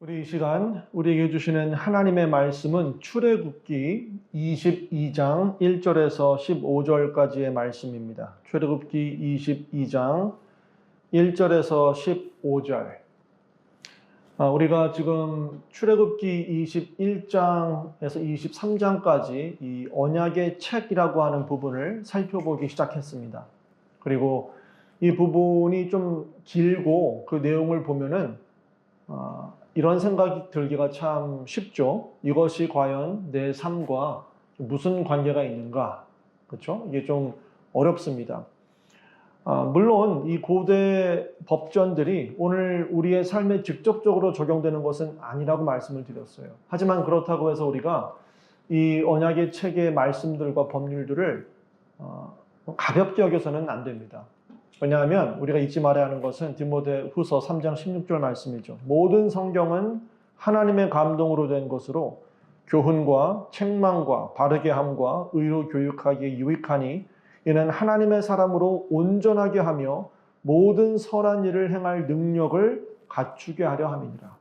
우리 이 시간 우리에게 주시는 하나님의 말씀은 출애굽기 22장 1절에서 15절까지의 말씀입니다. 출애굽기 22장 1절에서 15절. 우리가 지금 출애굽기 21장에서 23장까지 이 언약의 책이라고 하는 부분을 살펴보기 시작했습니다. 그리고 이 부분이 좀 길고 그 내용을 보면은 이런 생각이 들기가 참 쉽죠. 이것이 과연 내 삶과 무슨 관계가 있는가? 그렇죠? 이게 좀 어렵습니다. 물론 이 고대 법전들이 오늘 우리의 삶에 직접적으로 적용되는 것은 아니라고 말씀을 드렸어요. 하지만 그렇다고 해서 우리가 이 언약의 책의 말씀들과 법률들을 가볍게 여겨서는 안 됩니다. 왜냐하면 우리가 잊지 말아야 하는 것은 디모데후서 3장 16절 말씀이죠. 모든 성경은 하나님의 감동으로 된 것으로 교훈과 책망과 바르게 함과 의로 교육하기에 유익하니 이는 하나님의 사람으로 온전하게 하며 모든 선한 일을 행할 능력을 갖추게 하려 함이니라.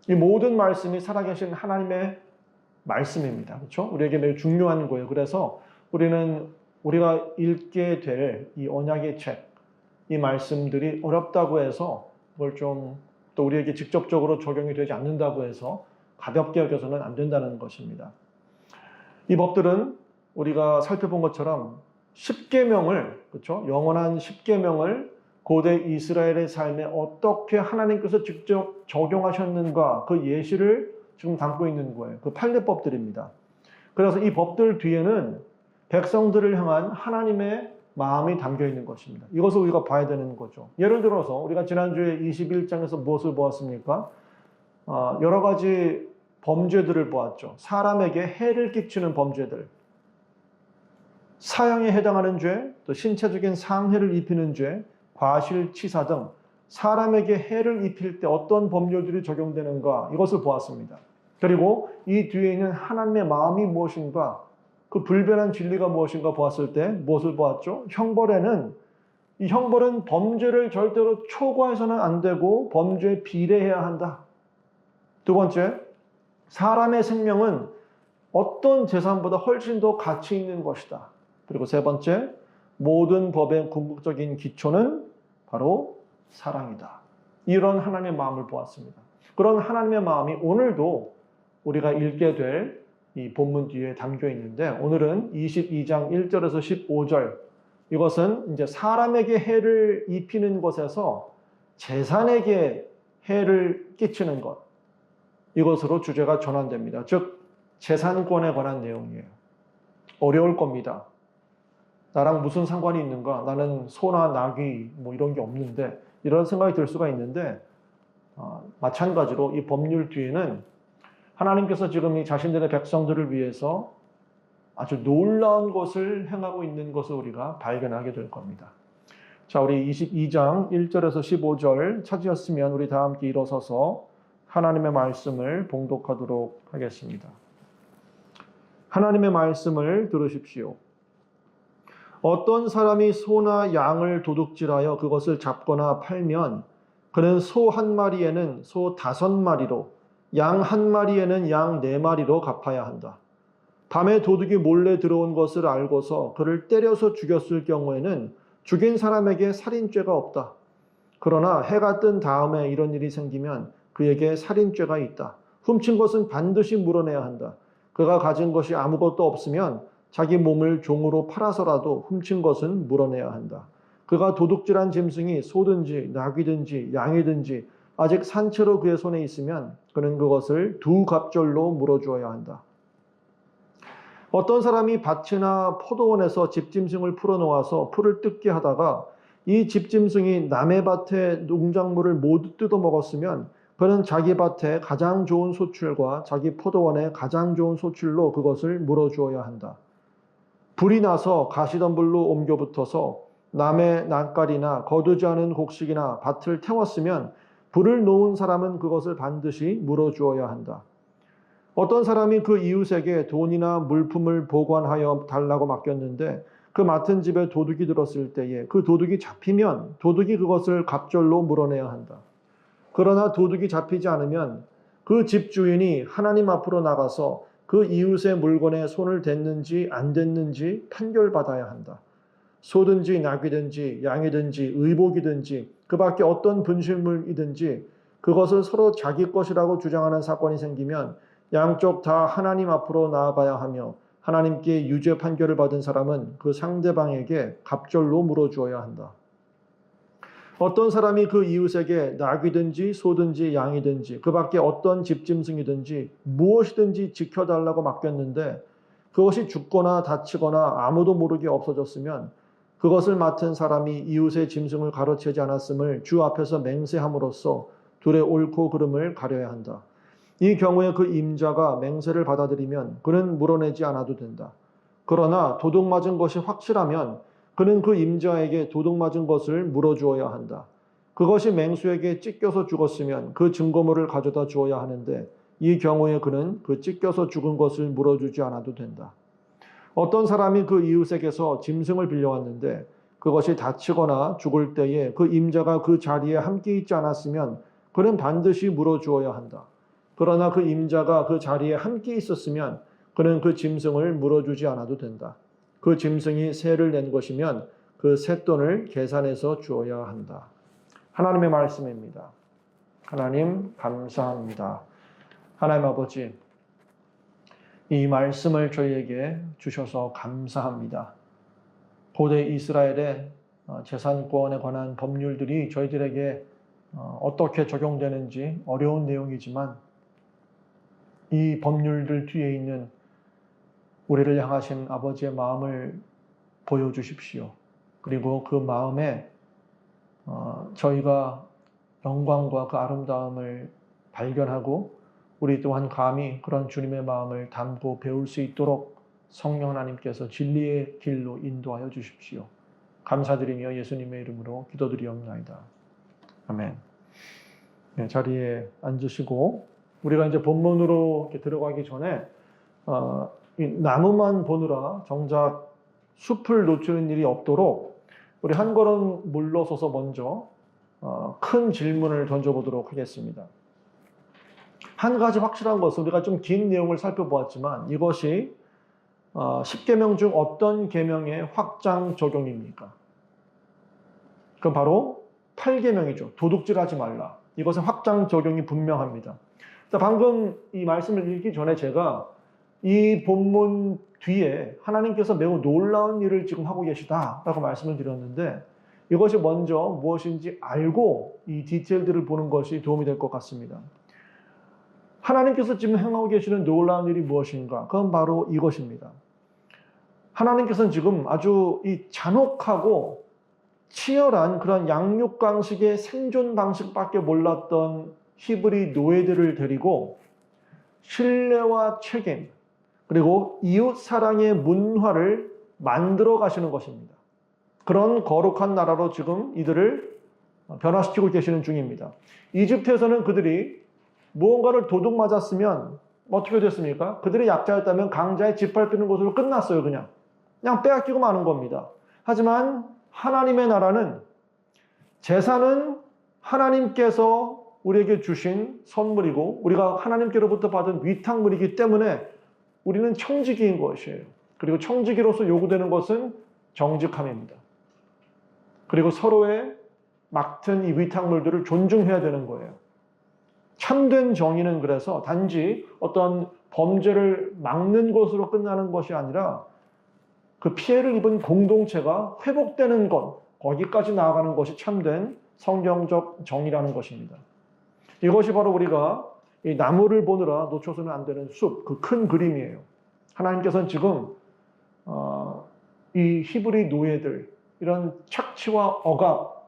이 모든 말씀이 살아계신 하나님의 말씀입니다. 그렇죠? 우리에게 매우 중요한 거예요. 그래서 우리가 읽게 될 이 언약의 책, 이 말씀들이 어렵다고 해서 그걸 좀 또 우리에게 직접적으로 적용이 되지 않는다고 해서 가볍게 여겨서는 안 된다는 것입니다. 이 법들은 우리가 살펴본 것처럼 십계명을, 그렇죠? 영원한 십계명을 고대 이스라엘의 삶에 어떻게 하나님께서 직접 적용하셨는가 그 예시를 지금 담고 있는 거예요. 그 판례법들입니다. 그래서 이 법들 뒤에는 백성들을 향한 하나님의 마음이 담겨 있는 것입니다. 이것을 우리가 봐야 되는 거죠. 예를 들어서 우리가 지난주에 21장에서 무엇을 보았습니까? 여러 가지 범죄들을 보았죠. 사람에게 해를 끼치는 범죄들, 사형에 해당하는 죄, 또 신체적인 상해를 입히는 죄, 과실치사 등 사람에게 해를 입힐 때 어떤 법률들이 적용되는가 이것을 보았습니다. 그리고 이 뒤에 있는 하나님의 마음이 무엇인가, 그 불변한 진리가 무엇인가 보았을 때 무엇을 보았죠? 이 형벌은 범죄를 절대로 초과해서는 안 되고 범죄에 비례해야 한다. 두 번째, 사람의 생명은 어떤 재산보다 훨씬 더 가치 있는 것이다. 그리고 세 번째, 모든 법의 궁극적인 기초는 바로 사랑이다. 이런 하나님의 마음을 보았습니다. 그런 하나님의 마음이 오늘도 우리가 읽게 될 이 본문 뒤에 담겨 있는데, 오늘은 22장 1절에서 15절, 이것은 이제 사람에게 해를 입히는 것에서 재산에게 해를 끼치는 것, 이것으로 주제가 전환됩니다. 즉 재산권에 관한 내용이에요. 어려울 겁니다. 나랑 무슨 상관이 있는가? 나는 소나 나귀 뭐 이런 게 없는데, 이런 생각이 들 수가 있는데, 마찬가지로 이 법률 뒤에는 하나님께서 지금 이 자신들의 백성들을 위해서 아주 놀라운 것을 행하고 있는 것을 우리가 발견하게 될 겁니다. 자, 우리 22장 1절에서 15절 찾으셨으면 우리 다 함께 일어서서 하나님의 말씀을 봉독하도록 하겠습니다. 하나님의 말씀을 들으십시오. 어떤 사람이 소나 양을 도둑질하여 그것을 잡거나 팔면 그는 소 한 마리에는 소 5마리로 양 한 마리에는 양 4마리로 갚아야 한다. 밤에 도둑이 몰래 들어온 것을 알고서 그를 때려서 죽였을 경우에는 죽인 사람에게 살인죄가 없다. 그러나 해가 뜬 다음에 이런 일이 생기면 그에게 살인죄가 있다. 훔친 것은 반드시 물어내야 한다. 그가 가진 것이 아무것도 없으면 자기 몸을 종으로 팔아서라도 훔친 것은 물어내야 한다. 그가 도둑질한 짐승이 소든지 나귀든지 양이든지 아직 산채로 그의 손에 있으면 그는 그것을 2갑절로 물어주어야 한다. 어떤 사람이 밭이나 포도원에서 집짐승을 풀어놓아서 풀을 뜯게 하다가 이 집짐승이 남의 밭의 농작물을 모두 뜯어먹었으면 그는 자기 밭에 가장 좋은 소출과 자기 포도원에 가장 좋은 소출로 그것을 물어주어야 한다. 불이 나서 가시덤불로 옮겨 붙어서 남의 낫갈이나 거두지 않은 곡식이나 밭을 태웠으면 불을 놓은 사람은 그것을 반드시 물어주어야 한다. 어떤 사람이 그 이웃에게 돈이나 물품을 보관하여 달라고 맡겼는데 그 맡은 집에 도둑이 들었을 때에 그 도둑이 잡히면 도둑이 그것을 갑절로 물어내야 한다. 그러나 도둑이 잡히지 않으면 그 집주인이 하나님 앞으로 나가서 그 이웃의 물건에 손을 댔는지 안 댔는지 판결받아야 한다. 소든지 낙이든지 양이든지 의복이든지 그 밖에 어떤 분실물이든지 그것을 서로 자기 것이라고 주장하는 사건이 생기면 양쪽 다 하나님 앞으로 나아가야 하며 하나님께 유죄 판결을 받은 사람은 그 상대방에게 갑절로 물어주어야 한다. 어떤 사람이 그 이웃에게 낙이든지 소든지 양이든지 그 밖에 어떤 집짐승이든지 무엇이든지 지켜달라고 맡겼는데 그것이 죽거나 다치거나 아무도 모르게 없어졌으면 그것을 맡은 사람이 이웃의 짐승을 가로채지 않았음을 주 앞에서 맹세함으로써 둘의 옳고 그름을 가려야 한다. 이 경우에 그 임자가 맹세를 받아들이면 그는 물어내지 않아도 된다. 그러나 도둑 맞은 것이 확실하면 그는 그 임자에게 도둑 맞은 것을 물어주어야 한다. 그것이 맹수에게 찢겨서 죽었으면 그 증거물을 가져다 주어야 하는데 이 경우에 그는 그 찢겨서 죽은 것을 물어주지 않아도 된다. 어떤 사람이 그 이웃에게서 짐승을 빌려왔는데 그것이 다치거나 죽을 때에 그 임자가 그 자리에 함께 있지 않았으면 그는 반드시 물어주어야 한다. 그러나 그 임자가 그 자리에 함께 있었으면 그는 그 짐승을 물어주지 않아도 된다. 그 짐승이 세를 낸 것이면 그 쇳돈을 계산해서 주어야 한다. 하나님의 말씀입니다. 하나님 감사합니다. 하나님 아버지, 이 말씀을 저희에게 주셔서 감사합니다. 고대 이스라엘의 재산권에 관한 법률들이 저희들에게 어떻게 적용되는지 어려운 내용이지만 이 법률들 뒤에 있는 우리를 향하신 아버지의 마음을 보여주십시오. 그리고 그 마음에 저희가 영광과 그 아름다움을 발견하고 우리 또한 감히 그런 주님의 마음을 담고 배울 수 있도록 성령 하나님께서 진리의 길로 인도하여 주십시오. 감사드리며 예수님의 이름으로 기도드리옵나이다. 아멘. 네, 자리에 앉으시고 우리가 이제 본문으로 이렇게 들어가기 전에 이 나무만 보느라 정작 숲을 놓치는 일이 없도록 우리 한 걸음 물러서서 먼저 큰 질문을 던져보도록 하겠습니다. 한 가지 확실한 것은 우리가 좀 긴 내용을 살펴보았지만 이것이 10계명 중 어떤 계명의 확장 적용입니까? 그건 바로 8계명이죠. 도둑질하지 말라. 이것은 확장 적용이 분명합니다. 방금 이 말씀을 읽기 전에 제가 이 본문 뒤에 하나님께서 매우 놀라운 일을 지금 하고 계시다라고 말씀을 드렸는데 이것이 먼저 무엇인지 알고 이 디테일들을 보는 것이 도움이 될 것 같습니다. 하나님께서 지금 행하고 계시는 놀라운 일이 무엇인가? 그건 바로 이것입니다. 하나님께서는 지금 아주 이 잔혹하고 치열한 그런 양육 방식의 생존 방식밖에 몰랐던 히브리 노예들을 데리고 신뢰와 책임 그리고 이웃 사랑의 문화를 만들어 가시는 것입니다. 그런 거룩한 나라로 지금 이들을 변화시키고 계시는 중입니다. 이집트에서는 그들이 무언가를 도둑 맞았으면 어떻게 됐습니까? 그들이 약자였다면 강자의 짓밟히는 것으로 끝났어요. 그냥 빼앗기고 마는 겁니다. 하지만 하나님의 나라는 재산은 하나님께서 우리에게 주신 선물이고 우리가 하나님께로부터 받은 위탁물이기 때문에 우리는 청지기인 것이에요. 그리고 청지기로서 요구되는 것은 정직함입니다. 그리고 서로의 맡은 이 위탁물들을 존중해야 되는 거예요. 참된 정의는 그래서 단지 어떤 범죄를 막는 것으로 끝나는 것이 아니라 그 피해를 입은 공동체가 회복되는 것, 거기까지 나아가는 것이 참된 성경적 정의라는 것입니다. 이것이 바로 우리가 이 나무를 보느라 놓쳐서는 안 되는 숲, 그 큰 그림이에요. 하나님께서는 지금 이 히브리 노예들, 이런 착취와 억압,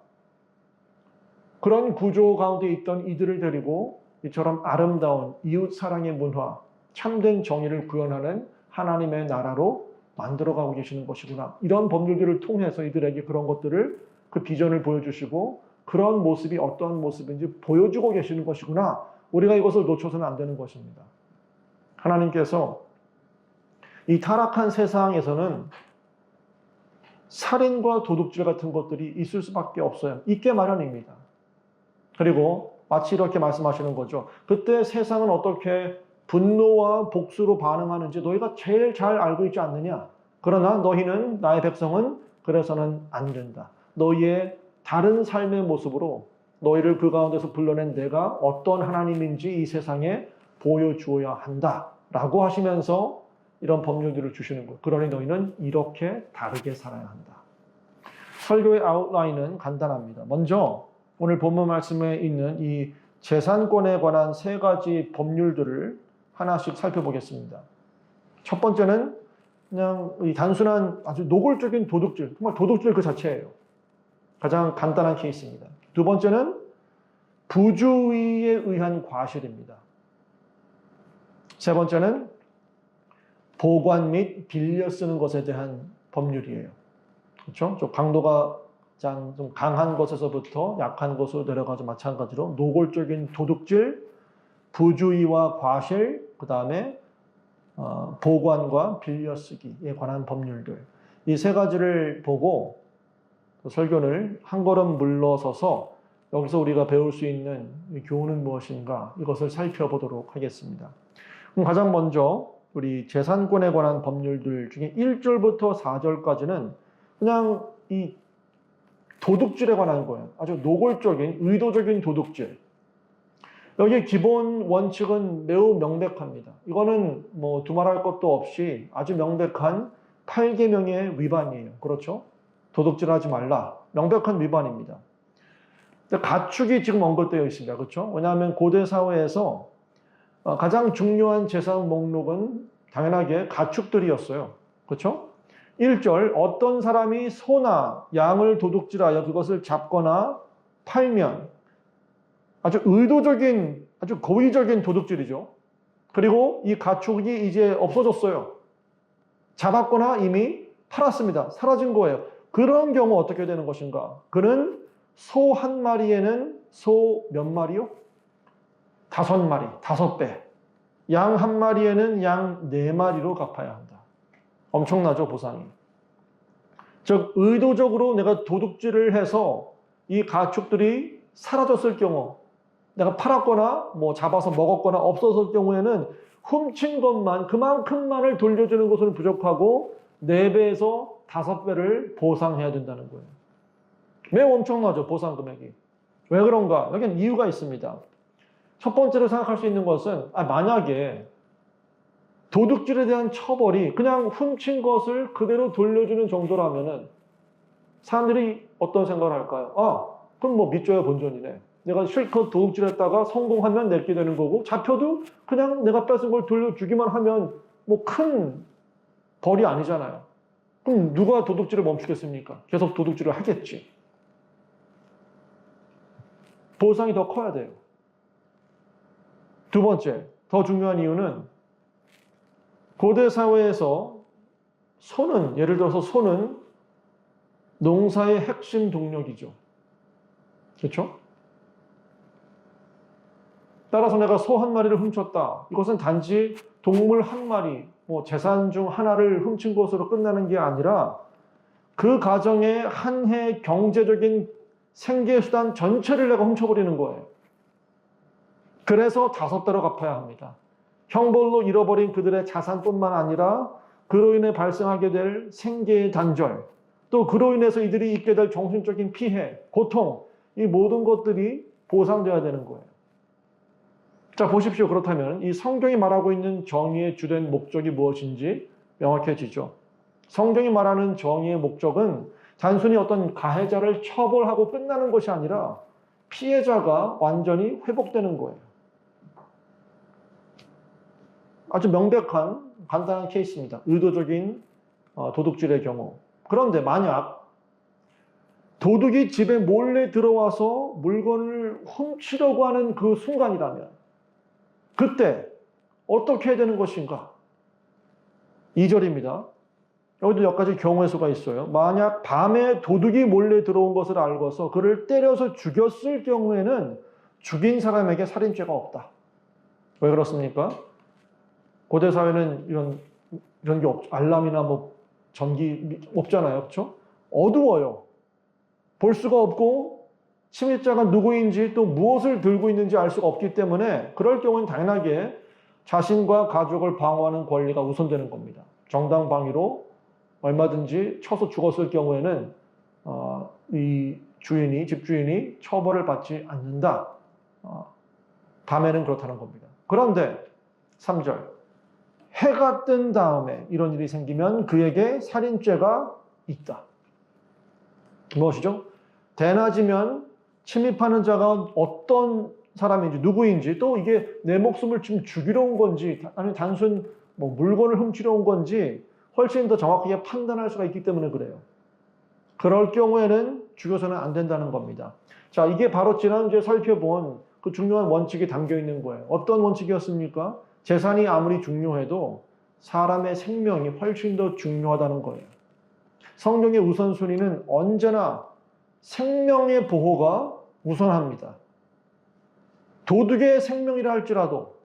그런 구조 가운데 있던 이들을 데리고 이처럼 아름다운 이웃 사랑의 문화, 참된 정의를 구현하는 하나님의 나라로 만들어가고 계시는 것이구나. 이런 법률들을 통해서 이들에게 그런 것들을 그 비전을 보여주시고 그런 모습이 어떤 모습인지 보여주고 계시는 것이구나. 우리가 이것을 놓쳐서는 안 되는 것입니다. 하나님께서 이 타락한 세상에서는 살인과 도둑질 같은 것들이 있을 수밖에 없어요. 있게 마련입니다. 그리고 마치 이렇게 말씀하시는 거죠. 그때 세상은 어떻게 분노와 복수로 반응하는지 너희가 제일 잘 알고 있지 않느냐. 그러나 너희는, 나의 백성은 그래서는 안 된다. 너희의 다른 삶의 모습으로 너희를 그 가운데서 불러낸 내가 어떤 하나님인지 이 세상에 보여주어야 한다. 라고 하시면서 이런 법률들을 주시는 거예요. 그러니 너희는 이렇게 다르게 살아야 한다. 설교의 아웃라인은 간단합니다. 먼저 오늘 본문 말씀에 있는 이 재산권에 관한 세 가지 법률들을 하나씩 살펴보겠습니다. 첫 번째는 그냥 이 단순한 아주 노골적인 도둑질, 정말 도둑질 그 자체예요. 가장 간단한 케이스입니다. 두 번째는 부주의에 의한 과실입니다. 세 번째는 보관 및 빌려 쓰는 것에 대한 법률이에요. 그렇죠? 좀 강도가 좀 강한 것에서부터 약한 것으로 내려가서 마찬가지로 노골적인 도둑질, 부주의와 과실, 그 다음에 보관과 빌려쓰기에 관한 법률들. 이 세 가지를 보고 설교를 한 걸음 물러서서 여기서 우리가 배울 수 있는 교훈은 무엇인가 이것을 살펴보도록 하겠습니다. 그럼 가장 먼저 우리 재산권에 관한 법률들 중에 1절부터 4절까지는 그냥 이 도둑질에 관한 거예요. 아주 노골적인, 의도적인 도둑질. 여기 기본 원칙은 매우 명백합니다. 이거는 뭐 두말할 것도 없이 아주 명백한 8계명의 위반이에요. 그렇죠? 도둑질하지 말라. 명백한 위반입니다. 가축이 지금 언급되어 있습니다. 그렇죠? 왜냐하면 고대 사회에서 가장 중요한 재산 목록은 당연하게 가축들이었어요. 그렇죠? 1절, 어떤 사람이 소나 양을 도둑질하여 그것을 잡거나 팔면 아주 의도적인, 아주 고의적인 도둑질이죠. 그리고 이 가축이 이제 없어졌어요. 잡았거나 이미 팔았습니다. 사라진 거예요. 그런 경우 어떻게 되는 것인가? 그는 소 한 마리에는 소 몇 마리요? 5마리, 5배. 양 한 마리에는 양 4마리로 갚아야 한다. 엄청나죠, 보상이. 즉, 의도적으로 내가 도둑질을 해서 이 가축들이 사라졌을 경우, 내가 팔았거나 뭐 잡아서 먹었거나 없어졌을 경우에는 훔친 것만, 그만큼만을 돌려주는 것은 부족하고 4배에서 5배를 보상해야 된다는 거예요. 매우 엄청나죠, 보상 금액이. 왜 그런가? 여기는 이유가 있습니다. 첫 번째로 생각할 수 있는 것은 만약에 도둑질에 대한 처벌이 그냥 훔친 것을 그대로 돌려주는 정도라면은 사람들이 어떤 생각을 할까요? 그럼 뭐 밑줘야 본전이네. 내가 실컷 도둑질했다가 성공하면 내게 되는 거고 잡혀도 그냥 내가 뺏은 걸 돌려주기만 하면 뭐 큰 벌이 아니잖아요. 그럼 누가 도둑질을 멈추겠습니까? 계속 도둑질을 하겠지. 보상이 더 커야 돼요. 두 번째, 더 중요한 이유는 고대 사회에서 소는, 예를 들어서 소는 농사의 핵심 동력이죠. 그렇죠? 따라서 내가 소 한 마리를 훔쳤다. 이것은 단지 동물 한 마리, 뭐 재산 중 하나를 훔친 것으로 끝나는 게 아니라 그 가정의 한 해 경제적인 생계수단 전체를 내가 훔쳐버리는 거예요. 그래서 5배로 갚아야 합니다. 형벌로 잃어버린 그들의 자산뿐만 아니라 그로 인해 발생하게 될 생계의 단절, 또 그로 인해서 이들이 입게 될 정신적인 피해, 고통, 이 모든 것들이 보상되어야 되는 거예요. 자, 보십시오. 그렇다면 이 성경이 말하고 있는 정의의 주된 목적이 무엇인지 명확해지죠. 성경이 말하는 정의의 목적은 단순히 어떤 가해자를 처벌하고 끝나는 것이 아니라 피해자가 완전히 회복되는 거예요. 아주 명백한 간단한 케이스입니다. 의도적인 도둑질의 경우. 그런데 만약 도둑이 집에 몰래 들어와서 물건을 훔치려고 하는 그 순간이라면 그때 어떻게 해야 되는 것인가? 2절입니다. 여기도 몇 가지 경우의 수가 있어요. 만약 밤에 도둑이 몰래 들어온 것을 알고서 그를 때려서 죽였을 경우에는 죽인 사람에게 살인죄가 없다. 왜 그렇습니까? 고대 사회는 이런 게 알람이나 뭐 전기 없잖아요. 그렇죠? 어두워요. 볼 수가 없고 침입자가 누구인지 또 무엇을 들고 있는지 알 수가 없기 때문에 그럴 경우는 당연하게 자신과 가족을 방어하는 권리가 우선되는 겁니다. 정당방위로 얼마든지 쳐서 죽었을 경우에는 이 주인이, 집주인이 처벌을 받지 않는다. 밤에는 그렇다는 겁니다. 그런데 3절, 해가 뜬 다음에 이런 일이 생기면 그에게 살인죄가 있다. 무엇이죠? 대낮이면 침입하는 자가 어떤 사람인지 누구인지 또 이게 내 목숨을 지금 죽이러 온 건지 아니면 단순 물건을 훔치러 온 건지 훨씬 더 정확하게 판단할 수가 있기 때문에 그래요. 그럴 경우에는 죽여서는 안 된다는 겁니다. 자, 이게 바로 지난주에 살펴본 그 중요한 원칙이 담겨 있는 거예요. 어떤 원칙이었습니까? 재산이 아무리 중요해도 사람의 생명이 훨씬 더 중요하다는 거예요. 성경의 우선순위는 언제나 생명의 보호가 우선합니다. 도둑의 생명이라 할지라도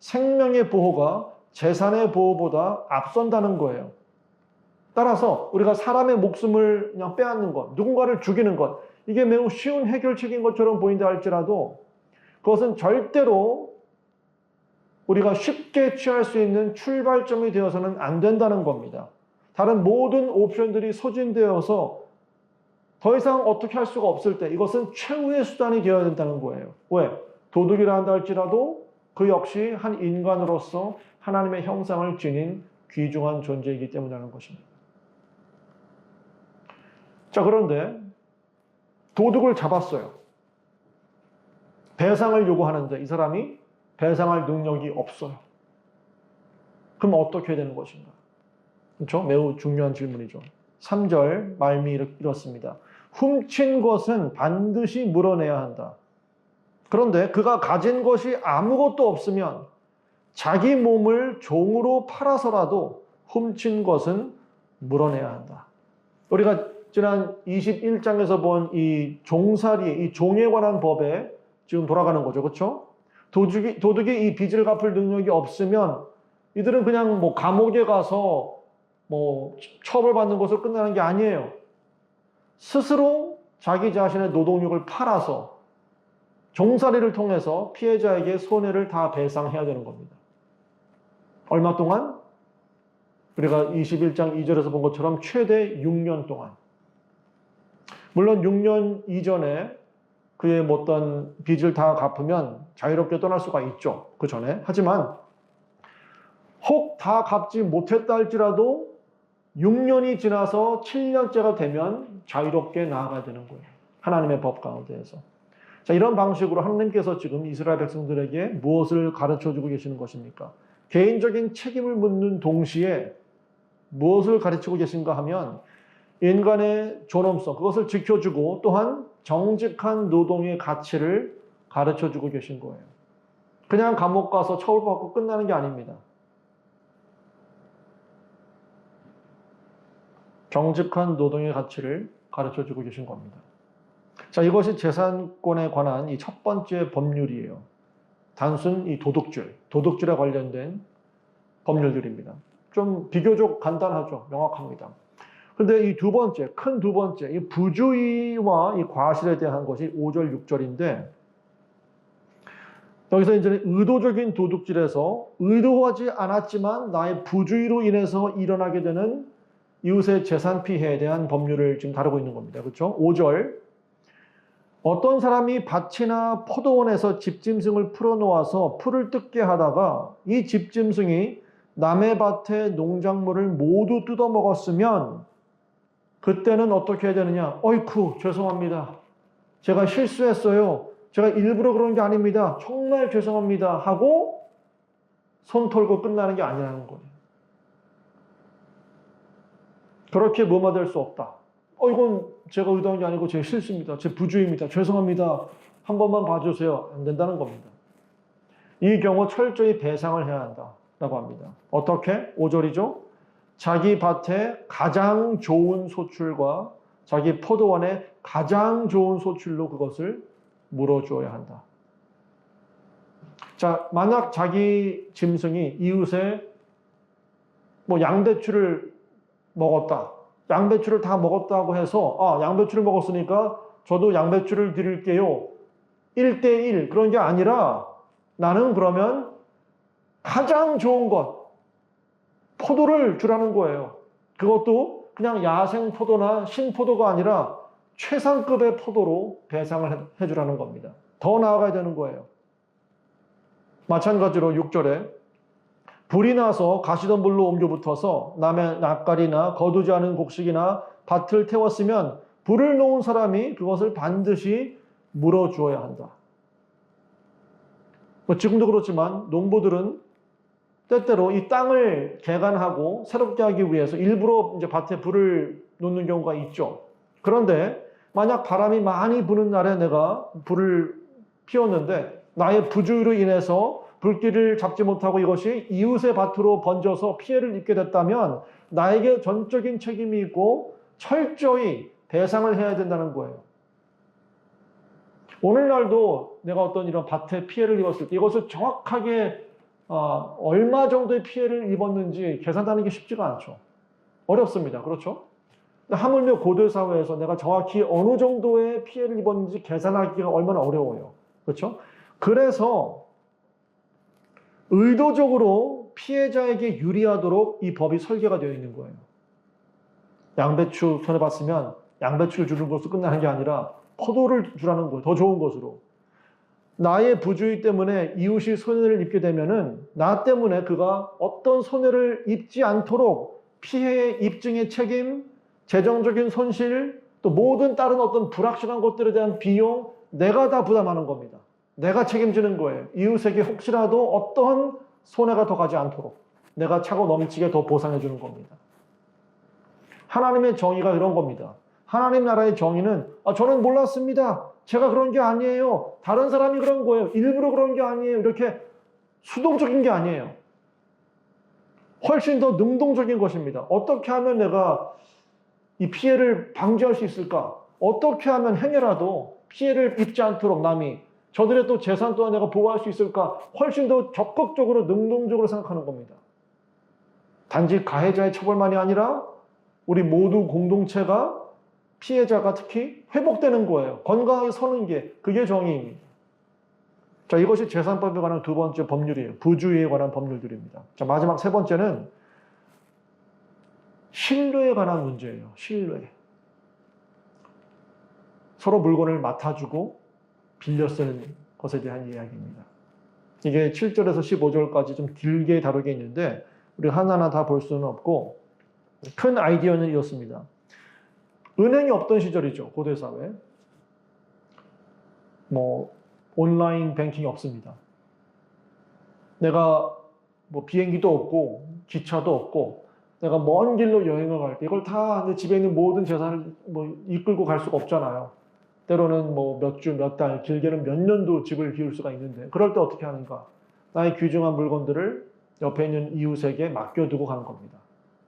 생명의 보호가 재산의 보호보다 앞선다는 거예요. 따라서 우리가 사람의 목숨을 그냥 빼앗는 것, 누군가를 죽이는 것, 이게 매우 쉬운 해결책인 것처럼 보인다 할지라도 그것은 절대로 우리가 쉽게 취할 수 있는 출발점이 되어서는 안 된다는 겁니다. 다른 모든 옵션들이 소진되어서 더 이상 어떻게 할 수가 없을 때 이것은 최후의 수단이 되어야 된다는 거예요. 왜? 도둑이라 한다 할지라도 그 역시 한 인간으로서 하나님의 형상을 지닌 귀중한 존재이기 때문이라는 것입니다. 자, 그런데 도둑을 잡았어요. 배상을 요구하는데 이 사람이 배상할 능력이 없어요. 그럼 어떻게 해야 되는 것인가? 그렇죠? 매우 중요한 질문이죠. 3절 말미 이렇습니다. 훔친 것은 반드시 물어내야 한다. 그런데 그가 가진 것이 아무것도 없으면 자기 몸을 종으로 팔아서라도 훔친 것은 물어내야 한다. 우리가 지난 21장에서 본 이 종살이, 이 종에 관한 법에 지금 돌아가는 거죠. 그렇죠? 도둑이 이 빚을 갚을 능력이 없으면 이들은 그냥 감옥에 가서 처벌받는 것으로 끝나는 게 아니에요. 스스로 자기 자신의 노동력을 팔아서 종살이를 통해서 피해자에게 손해를 다 배상해야 되는 겁니다. 얼마 동안? 우리가 21장 2절에서 본 것처럼 최대 6년 동안. 물론 6년 이전에 그의 어떤 빚을 다 갚으면 자유롭게 떠날 수가 있죠. 그 전에. 하지만 혹 다 갚지 못했다 할지라도 6년이 지나서 7년째가 되면 자유롭게 나아가야 되는 거예요. 하나님의 법 가운데에서. 자, 이런 방식으로 하나님께서 지금 이스라엘 백성들에게 무엇을 가르쳐주고 계시는 것입니까? 개인적인 책임을 묻는 동시에 무엇을 가르치고 계신가 하면 인간의 존엄성, 그것을 지켜주고 또한 정직한 노동의 가치를 가르쳐주고 계신 거예요. 그냥 감옥 가서 처벌받고 끝나는 게 아닙니다. 정직한 노동의 가치를 가르쳐주고 계신 겁니다. 자, 이것이 재산권에 관한 이 첫 번째 법률이에요. 단순 이 도둑질에 관련된 법률들입니다. 좀 비교적 간단하죠. 명확합니다. 그런데 이 큰 두 번째, 이 부주의와 이 과실에 대한 것이 5절, 6절인데, 여기서 이제 의도적인 도둑질에서 의도하지 않았지만 나의 부주의로 인해서 일어나게 되는 이웃의 재산 피해에 대한 법률을 지금 다루고 있는 겁니다. 그렇죠? 5절. 어떤 사람이 밭이나 포도원에서 집짐승을 풀어놓아서 풀을 뜯게 하다가 이 집짐승이 남의 밭의 농작물을 모두 뜯어먹었으면 그때는 어떻게 해야 되느냐? 어이쿠, 죄송합니다. 제가 실수했어요. 제가 일부러 그런 게 아닙니다. 정말 죄송합니다. 하고 손 털고 끝나는 게 아니라는 거예요. 그렇게 무마될 수 없다. 이건 제가 의도한 게 아니고 제 실수입니다. 제 부주의입니다. 죄송합니다. 한 번만 봐주세요. 안 된다는 겁니다. 이 경우 철저히 배상을 해야 한다라고 합니다. 어떻게? 5절이죠. 자기 밭에 가장 좋은 소출과 자기 포도원에 가장 좋은 소출로 그것을 물어주어야 한다. 자, 만약 자기 짐승이 이웃의 양배추를 먹었다. 양배추를 다 먹었다고 해서 양배추를 먹었으니까 저도 양배추를 드릴게요. 1대1 그런 게 아니라 나는 그러면 가장 좋은 것, 포도를 주라는 거예요. 그것도 그냥 야생 포도나 신포도가 아니라 최상급의 포도로 배상을 해주라는 겁니다. 더 나아가야 되는 거예요. 마찬가지로 6절에 불이 나서 가시덤불로 옮겨 붙어서 남의 낯가리나 거두지 않은 곡식이나 밭을 태웠으면 불을 놓은 사람이 그것을 반드시 물어주어야 한다. 지금도 그렇지만 농부들은 때때로 이 땅을 개간하고 새롭게 하기 위해서 일부러 이제 밭에 불을 놓는 경우가 있죠. 그런데 만약 바람이 많이 부는 날에 내가 불을 피웠는데 나의 부주의로 인해서 불길을 잡지 못하고 이것이 이웃의 밭으로 번져서 피해를 입게 됐다면 나에게 전적인 책임이 있고 철저히 배상을 해야 된다는 거예요. 오늘날도 내가 어떤 이런 밭에 피해를 입었을 때 이것을 정확하게 얼마 정도의 피해를 입었는지 계산하는 게 쉽지가 않죠. 어렵습니다. 그렇죠? 하물며 고대사회에서 내가 정확히 어느 정도의 피해를 입었는지 계산하기가 얼마나 어려워요. 그렇죠? 그래서 의도적으로 피해자에게 유리하도록 이 법이 설계가 되어 있는 거예요. 양배추 손해봤으면 양배추를 주는 것으로 끝나는 게 아니라 포도를 주라는 거예요. 더 좋은 것으로. 나의 부주의 때문에 이웃이 손해를 입게 되면은 나 때문에 그가 어떤 손해를 입지 않도록 피해의 입증의 책임, 재정적인 손실, 또 모든 다른 어떤 불확실한 것들에 대한 비용 내가 다 부담하는 겁니다. 내가 책임지는 거예요. 이웃에게 혹시라도 어떤 손해가 더 가지 않도록 내가 차고 넘치게 더 보상해 주는 겁니다. 하나님의 정의가 이런 겁니다. 하나님 나라의 정의는 저는 몰랐습니다. 제가 그런 게 아니에요. 다른 사람이 그런 거예요. 일부러 그런 게 아니에요. 이렇게 수동적인 게 아니에요. 훨씬 더 능동적인 것입니다. 어떻게 하면 내가 이 피해를 방지할 수 있을까? 어떻게 하면 행여라도 피해를 입지 않도록 남이 저들의 또 재산 또한 내가 보호할 수 있을까? 훨씬 더 적극적으로 능동적으로 생각하는 겁니다. 단지 가해자의 처벌만이 아니라 우리 모두 공동체가 피해자가 특히 회복되는 거예요. 건강하게 서는 게 그게 정의입니다. 자, 이것이 재산법에 관한 두 번째 법률이에요. 부주의에 관한 법률들입니다. 자, 마지막 세 번째는 신뢰에 관한 문제예요. 신뢰. 서로 물건을 맡아주고 빌려 쓰는 것에 대한 이야기입니다. 이게 7절에서 15절까지 좀 길게 다루게 있는데 우리 하나하나 다 볼 수는 없고 큰 아이디어는 이렇습니다. 은행이 없던 시절이죠. 고대사회. 온라인 뱅킹이 없습니다. 내가 비행기도 없고 기차도 없고 내가 먼 길로 여행을 갈 때 이걸 다 내 집에 있는 모든 재산을 이끌고 갈 수가 없잖아요. 때로는 몇 주, 몇 달, 길게는 몇 년도 집을 비울 수가 있는데 그럴 때 어떻게 하는가? 나의 귀중한 물건들을 옆에 있는 이웃에게 맡겨두고 가는 겁니다.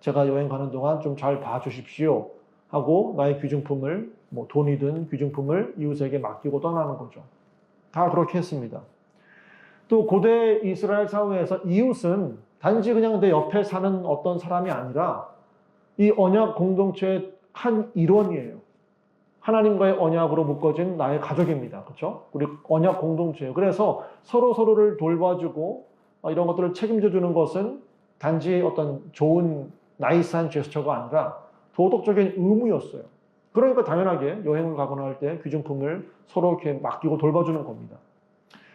제가 여행 가는 동안 좀 잘 봐주십시오 하고 나의 귀중품을 돈이든 귀중품을 이웃에게 맡기고 떠나는 거죠. 다 그렇게 했습니다. 또 고대 이스라엘 사회에서 이웃은 단지 그냥 내 옆에 사는 어떤 사람이 아니라 이 언약 공동체의 한 일원이에요. 하나님과의 언약으로 묶어진 나의 가족입니다. 그렇죠? 우리 언약 공동체예요. 그래서 서로를 돌봐주고 이런 것들을 책임져 주는 것은 단지 어떤 좋은 나이스한 제스처가 아니라 도덕적인 의무였어요. 그러니까 당연하게 여행을 가거나 할 때 귀중품을 서로 이렇게 맡기고 돌봐주는 겁니다.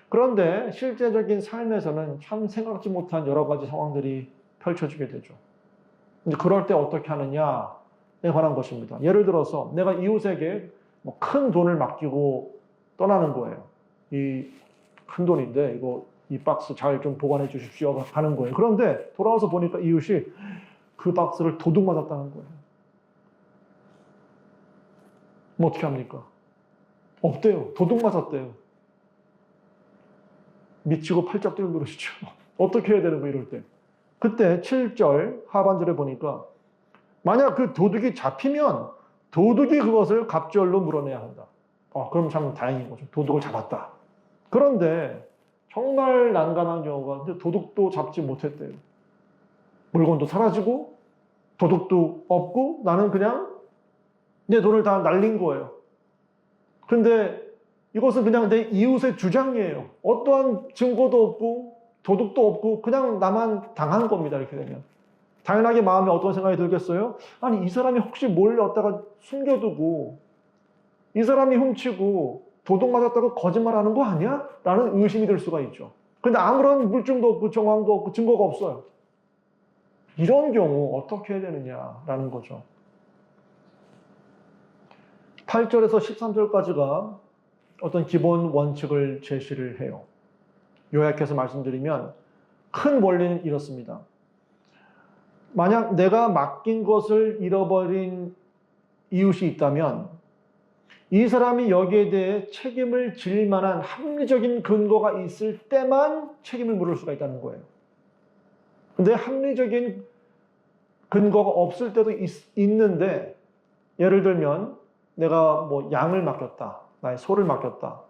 그런데 실제적인 삶에서는 참 생각지 못한 여러 가지 상황들이 펼쳐지게 되죠. 이제 그럴 때 어떻게 하느냐에 관한 것입니다. 예를 들어서 내가 이웃에게 큰 돈을 맡기고 떠나는 거예요. 이 큰 돈인데 이 박스 잘 좀 보관해 주십시오 하는 거예요. 그런데 돌아와서 보니까 이웃이 그 박스를 도둑 맞았다는 거예요. 어떻게 합니까? 없대요. 도둑 맞았대요. 미치고 팔짝 뛰는 노릇이죠. 어떻게 해야 되는 거예요, 이럴 때? 그때 7절 하반절에 보니까 만약 그 도둑이 잡히면 도둑이 그것을 갑절로 물어내야 한다. 그럼 참 다행인 거죠. 도둑을 잡았다. 그런데 정말 난감한 경우가 도둑도 잡지 못했대요. 물건도 사라지고 도둑도 없고 나는 그냥 내 돈을 다 날린 거예요. 근데 이것은 그냥 내 이웃의 주장이에요. 어떠한 증거도 없고 도둑도 없고 그냥 나만 당하는 겁니다. 이렇게 되면. 당연하게 마음에 어떤 생각이 들겠어요? 아니, 이 사람이 혹시 뭘 갖다가 숨겨두고 이 사람이 훔치고 도둑 맞았다고 거짓말하는 거 아니야? 라는 의심이 들 수가 있죠. 근데 아무런 물증도 없고 정황도 없고 증거가 없어요. 이런 경우 어떻게 해야 되느냐라는 거죠. 8절에서 13절까지가 어떤 기본 원칙을 제시를 해요. 요약해서 말씀드리면 큰 원리는 이렇습니다. 만약 내가 맡긴 것을 잃어버린 이웃이 있다면 이 사람이 여기에 대해 책임을 질 만한 합리적인 근거가 있을 때만 책임을 물을 수가 있다는 거예요. 근데 합리적인 근거가 없을 때도 있는데, 예를 들면 내가 뭐 양을 맡겼다, 나의 소를 맡겼다,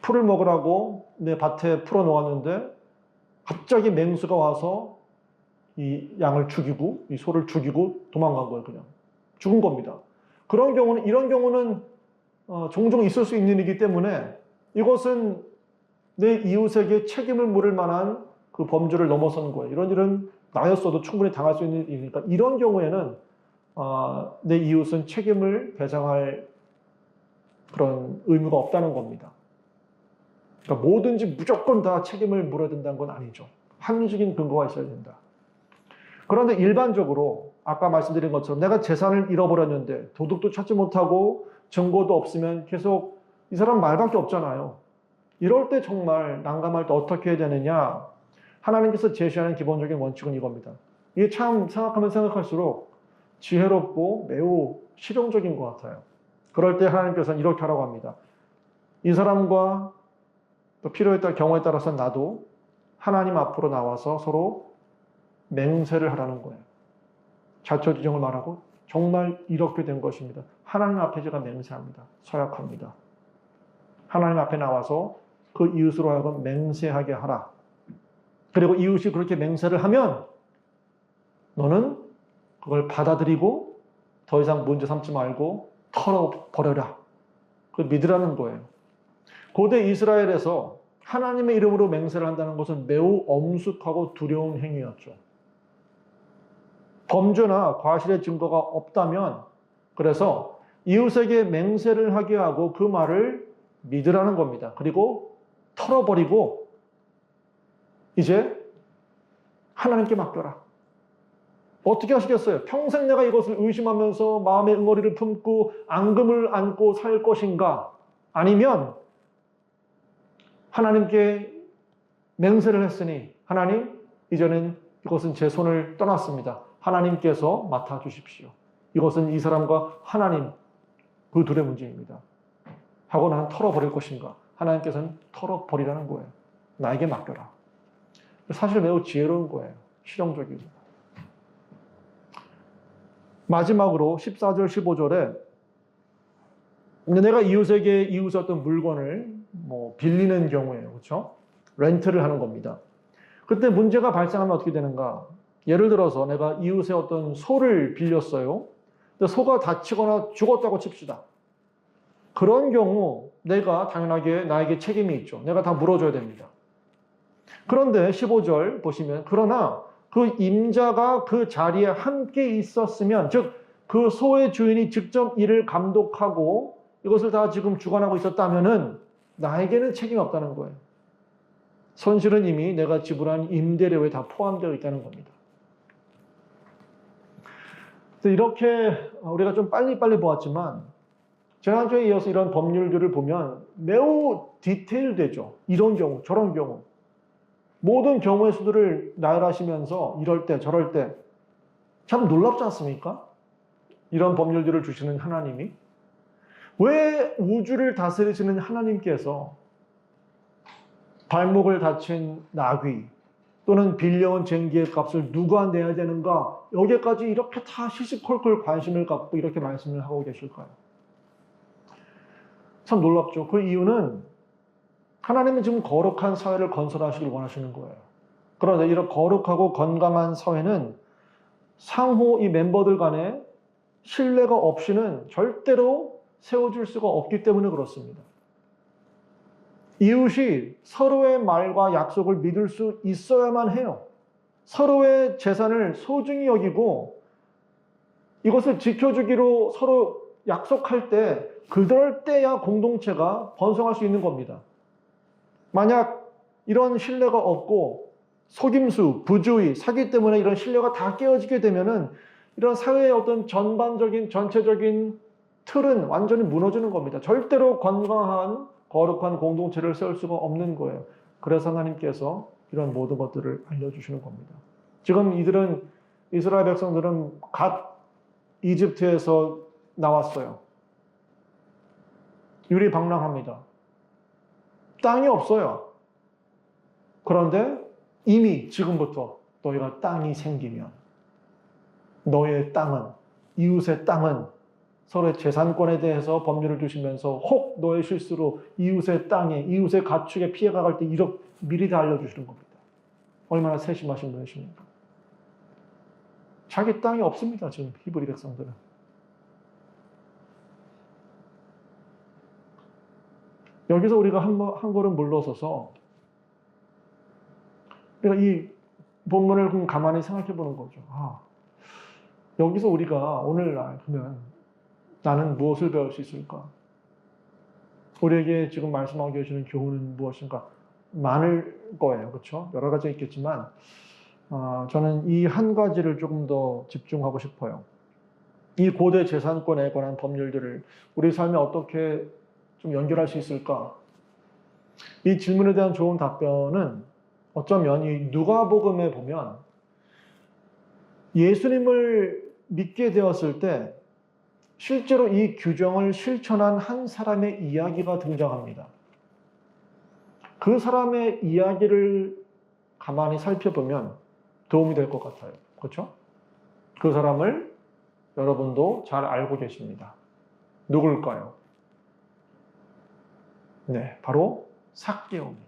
풀을 먹으라고 내 밭에 풀어 놓았는데 갑자기 맹수가 와서 이 양을 죽이고 이 소를 죽이고 도망간 거예요. 그냥 죽은 겁니다. 그런 경우는, 이런 경우는 종종 있을 수 있는 일이기 때문에 이것은 내 이웃에게 책임을 물을 만한 그 범주를 넘어선 거예요. 이런 일은 나였어도 충분히 당할 수 있는 일이니까 이런 경우에는 내 이웃은 책임을 배상할 그런 의무가 없다는 겁니다. 그러니까 뭐든지 무조건 다 책임을 물어야 된다는 건 아니죠. 합리적인 근거가 있어야 된다. 그런데 일반적으로 아까 말씀드린 것처럼 내가 재산을 잃어버렸는데 도둑도 찾지 못하고 증거도 없으면 계속 이 사람 말밖에 없잖아요. 이럴 때 정말 난감할 때 어떻게 해야 되느냐? 하나님께서 제시하는 기본적인 원칙은 이겁니다. 이게 참 생각하면 생각할수록 지혜롭고 매우 실용적인 것 같아요. 그럴 때 하나님께서는 이렇게 하라고 합니다. 이 사람과 또 필요에 따라 경우에 따라서 나도 하나님 앞으로 나와서 서로 맹세를 하라는 거예요. 자초지종을 말하고 정말 이렇게 된 것입니다. 하나님 앞에 제가 맹세합니다. 서약합니다. 하나님 앞에 나와서 그 이웃으로 하여금 맹세하게 하라. 그리고 이웃이 그렇게 맹세를 하면 너는 그걸 받아들이고 더 이상 문제 삼지 말고 털어버려라. 그걸 믿으라는 거예요. 고대 이스라엘에서 하나님의 이름으로 맹세를 한다는 것은 매우 엄숙하고 두려운 행위였죠. 범죄나 과실의 증거가 없다면, 그래서 이웃에게 맹세를 하게 하고 그 말을 믿으라는 겁니다. 그리고 털어버리고 이제 하나님께 맡겨라. 어떻게 하시겠어요? 평생 내가 이것을 의심하면서 마음의 응어리를 품고 앙금을 안고 살 것인가? 아니면 하나님께 맹세를 했으니 하나님, 이제는 이것은 제 손을 떠났습니다. 하나님께서 맡아주십시오. 이것은 이 사람과 하나님 그 둘의 문제입니다. 하고 나는 털어버릴 것인가? 하나님께서는 털어버리라는 거예요. 나에게 맡겨라. 사실 매우 지혜로운 거예요. 실용적이고. 마지막으로 14절, 15절에 내가 이웃에게 이웃의 어떤 물건을 빌리는 경우에요. 그렇죠? 렌트를 하는 겁니다. 그때 문제가 발생하면 어떻게 되는가? 예를 들어서 내가 이웃의 어떤 소를 빌렸어요. 근데 소가 다치거나 죽었다고 칩시다. 그런 경우 내가 당연하게 나에게 책임이 있죠. 내가 다 물어줘야 됩니다. 그런데 15절 보시면, 그러나 그 임자가 그 자리에 함께 있었으면, 즉 그 소의 주인이 직접 이를 감독하고 이것을 다 지금 주관하고 있었다면은 나에게는 책임이 없다는 거예요. 손실은 이미 내가 지불한 임대료에 다 포함되어 있다는 겁니다. 이렇게 우리가 좀 빨리빨리 보았지만 지난주에 이어서 이런 법률들을 보면 매우 디테일되죠. 이런 경우, 저런 경우. 모든 경우의 수들을 나열하시면서 이럴 때 저럴 때 참 놀랍지 않습니까? 이런 법률들을 주시는 하나님이. 왜 우주를 다스리시는 하나님께서 발목을 다친 나귀 또는 빌려온 쟁기의 값을 누가 내야 되는가, 여기까지 이렇게 다 시시콜콜 관심을 갖고 이렇게 말씀을 하고 계실까요? 참 놀랍죠. 그 이유는 하나님은 지금 거룩한 사회를 건설하시길 원하시는 거예요. 그런데 이런 거룩하고 건강한 사회는 상호 이 멤버들 간에 신뢰가 없이는 절대로 세워줄 수가 없기 때문에 그렇습니다. 이웃이 서로의 말과 약속을 믿을 수 있어야만 해요. 서로의 재산을 소중히 여기고 이것을 지켜주기로 서로 약속할 때 그럴 때야 공동체가 번성할 수 있는 겁니다. 만약 이런 신뢰가 없고 속임수, 부주의, 사기 때문에 이런 신뢰가 다 깨어지게 되면은 이런 사회의 어떤 전반적인 전체적인 틀은 완전히 무너지는 겁니다. 절대로 건강한 거룩한 공동체를 세울 수가 없는 거예요. 그래서 하나님께서 이런 모든 것들을 알려주시는 겁니다. 지금 이스라엘 백성들은 갓 이집트에서 나왔어요. 유리방랑합니다. 땅이 없어요. 그런데 이미 지금부터 너희가 땅이 생기면 너의 땅은, 이웃의 땅은 서로의 재산권에 대해서 법률을 두시면서 혹 너의 실수로 이웃의 땅에, 이웃의 가축에 피해가 갈 때 이렇게 미리 다 알려주시는 겁니다. 얼마나 세심하신 분이십니까? 자기 땅이 없습니다. 지금 히브리 백성들은. 여기서 우리가 한 걸음 물러서서 우리가 이 본문을 좀 가만히 생각해 보는 거죠. 여기서 우리가 오늘날 그러면 나는 무엇을 배울 수 있을까? 우리에게 지금 말씀하고 계시는 교훈은 무엇인가? 많을 거예요. 그렇죠? 여러 가지 있겠지만 저는 이 한 가지를 조금 더 집중하고 싶어요. 이 고대 재산권에 관한 법률들을 우리 삶에 어떻게 좀 연결할 수 있을까? 이 질문에 대한 좋은 답변은 어쩌면 이 누가복음에 보면 예수님을 믿게 되었을 때 실제로 이 규정을 실천한 한 사람의 이야기가 등장합니다. 그 사람의 이야기를 가만히 살펴보면 도움이 될 것 같아요. 그렇죠? 그 사람을 여러분도 잘 알고 계십니다. 누굴까요? 네, 바로 삭개오입니다.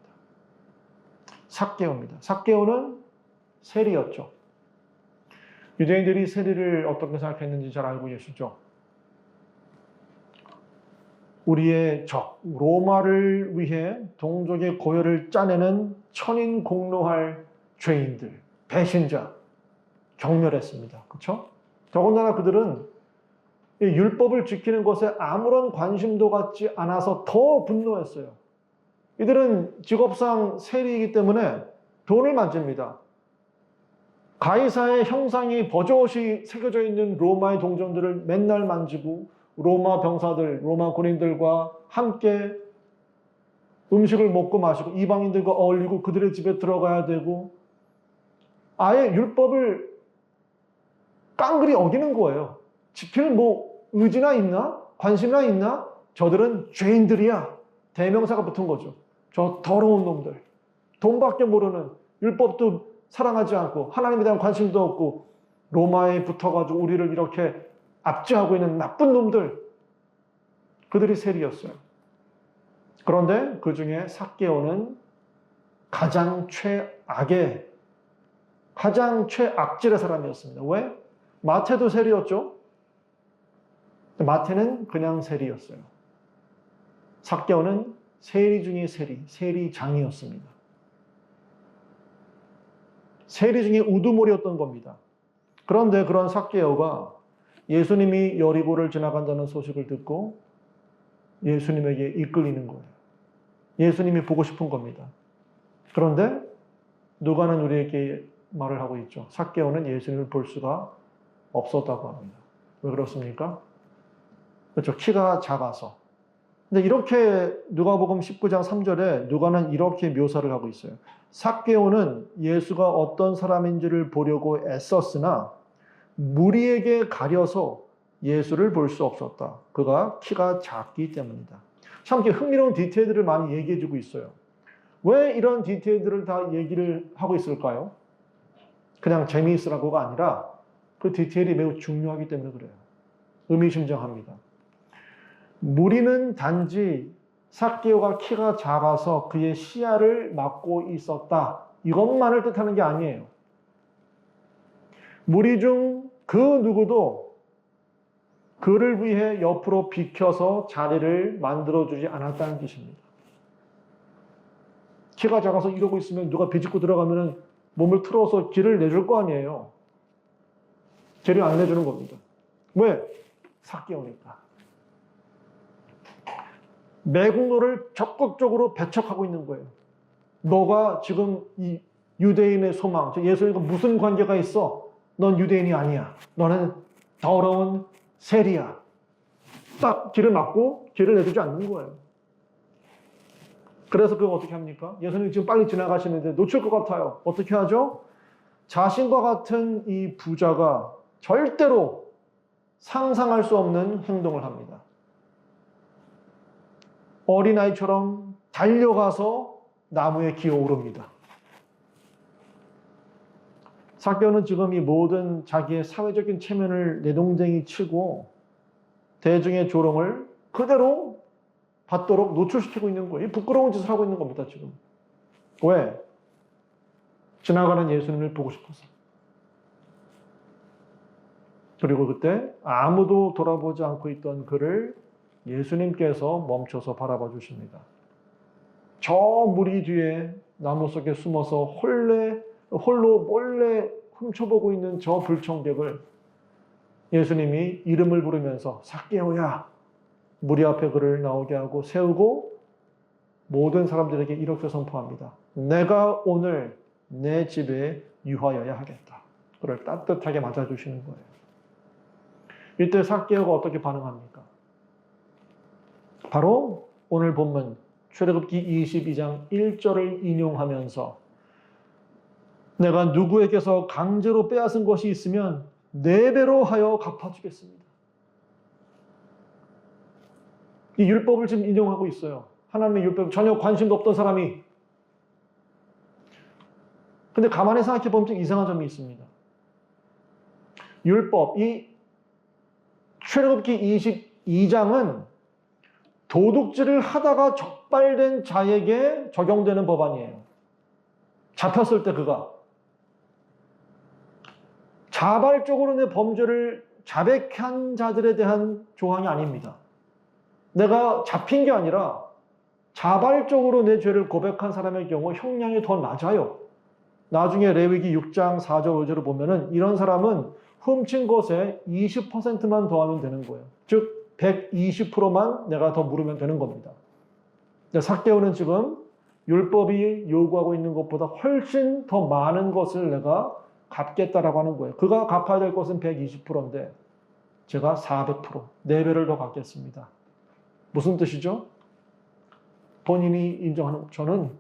삭개오입니다. 삭개오는 세리였죠. 유대인들이 세리를 어떻게 생각했는지 잘 알고 계시죠? 우리의 적, 로마를 위해 동족의 고혈을 짜내는 천인공노할 죄인들, 배신자, 경멸했습니다. 그렇죠? 더군다나 그들은 율법을 지키는 것에 아무런 관심도 갖지 않아서 더 분노했어요. 이들은 직업상 세리이기 때문에 돈을 만집니다. 가이사의 형상이 버젓이 새겨져 있는 로마의 동전들을 맨날 만지고 로마 병사들, 로마 군인들과 함께 음식을 먹고 마시고 이방인들과 어울리고 그들의 집에 들어가야 되고 아예 율법을 깡그리 어기는 거예요. 지킬 의지나 있나? 관심이나 있나? 저들은 죄인들이야. 대명사가 붙은 거죠. 저 더러운 놈들. 돈밖에 모르는, 율법도 사랑하지 않고 하나님에 대한 관심도 없고 로마에 붙어가지고 우리를 이렇게 압제하고 있는 나쁜 놈들. 그들이 세리였어요. 그런데 그 중에 삭개오는 가장 최악의, 가장 최악질의 사람이었습니다. 왜? 마태도 세리였죠. 마태는 그냥 세리였어요. 삭개오는 세리 중에 세리, 세리장이었습니다. 세리 중에 우두머리였던 겁니다. 그런데 그런 삭개오가 예수님이 여리고를 지나간다는 소식을 듣고 예수님에게 이끌리는 거예요. 예수님이 보고 싶은 겁니다. 그런데 누가는 우리에게 말을 하고 있죠. 삭개오는 예수님을 볼 수가 없었다고 합니다. 왜 그렇습니까? 그렇죠. 키가 작아서. 근데 이렇게 누가복음 19장 3절에 누가는 이렇게 묘사를 하고 있어요. 삭개오는 예수가 어떤 사람인지를 보려고 애썼으나 무리에게 가려서 예수를 볼 수 없었다. 그가 키가 작기 때문이다. 참 흥미로운 디테일들을 많이 얘기해주고 있어요. 왜 이런 디테일들을 다 얘기를 하고 있을까요? 그냥 재미있으라고가 아니라 그 디테일이 매우 중요하기 때문에 그래요. 의미심장합니다. 무리는 단지 삭개오가 키가 작아서 그의 시야를 막고 있었다. 이것만을 뜻하는 게 아니에요. 무리 중 그 누구도 그를 위해 옆으로 비켜서 자리를 만들어주지 않았다는 뜻입니다. 키가 작아서 이러고 있으면 누가 비집고 들어가면 몸을 틀어서 길을 내줄 거 아니에요. 길을 안 내주는 겁니다. 왜? 삭개오니까. 매국노를 적극적으로 배척하고 있는 거예요. 너가 지금 이 유대인의 소망, 예수님과 무슨 관계가 있어? 넌 유대인이 아니야. 너는 더러운 세리야. 딱 길을 막고 길을 내주지 않는 거예요. 그래서 그거 어떻게 합니까? 예수님 지금 빨리 지나가시는데 놓칠 것 같아요. 어떻게 하죠? 자신과 같은 이 부자가 절대로 상상할 수 없는 행동을 합니다. 어린아이처럼 달려가서 나무에 기어오릅니다. 삭개오는 지금 이 모든 자기의 사회적인 체면을 내동댕이 치고 대중의 조롱을 그대로 받도록 노출시키고 있는 거예요. 이 부끄러운 짓을 하고 있는 겁니다, 지금. 왜? 지나가는 예수님을 보고 싶어서. 그리고 그때 아무도 돌아보지 않고 있던 그를 예수님께서 멈춰서 바라봐 주십니다. 저 무리 뒤에 나무 속에 숨어서 홀로 몰래 훔쳐보고 있는 저 불청객을 예수님이 이름을 부르면서 삭개오야, 무리 앞에 그를 나오게 하고 세우고 모든 사람들에게 이렇게 선포합니다. 내가 오늘 내 집에 유하여야 하겠다. 그를 따뜻하게 맞아주시는 거예요. 이때 삭개오가 어떻게 반응합니까? 바로 오늘 본문 출애굽기 22장 1절을 인용하면서 내가 누구에게서 강제로 빼앗은 것이 있으면 4배로 하여 갚아주겠습니다. 이 율법을 지금 인용하고 있어요. 하나님의 율법 전혀 관심도 없던 사람이. 근데 가만히 생각해 보면 좀 이상한 점이 있습니다. 율법, 이 출애굽기 22장은 도둑질을 하다가 적발된 자에게 적용되는 법안이에요. 잡혔을 때 그가 자발적으로 내 범죄를 자백한 자들에 대한 조항이 아닙니다. 내가 잡힌 게 아니라 자발적으로 내 죄를 고백한 사람의 경우 형량이 더 낮아요. 나중에 레위기 6장 4절 5절을 보면은 이런 사람은 훔친 것에 20%만 더하면 되는 거예요. 즉 120%만 내가 더 물으면 되는 겁니다. 삭개오는 지금 율법이 요구하고 있는 것보다 훨씬 더 많은 것을 내가 갚겠다라고 하는 거예요. 그가 갚아야 될 것은 120%인데 제가 400%, 4배를 더 갚겠습니다. 무슨 뜻이죠? 본인이 인정하는 저는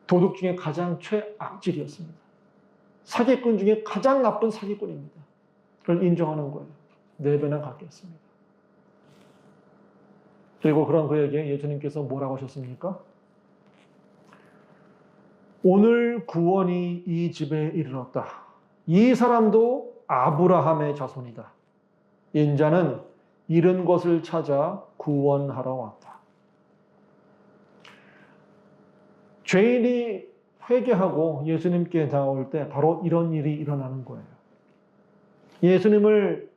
도둑 중에 가장 최악질이었습니다. 사기꾼 중에 가장 나쁜 사기꾼입니다. 그걸 인정하는 거예요. 4배나 갚겠습니다. 그리고 그런 그에게 예수님께서 뭐라고 하셨습니까? 오늘 구원이 이 집에 이르렀다. 이 사람도 아브라함의 자손이다. 인자는 잃은 것을 찾아 구원하러 왔다. 죄인이 회개하고 예수님께 나올 때 바로 이런 일이 일어나는 거예요. 예수님을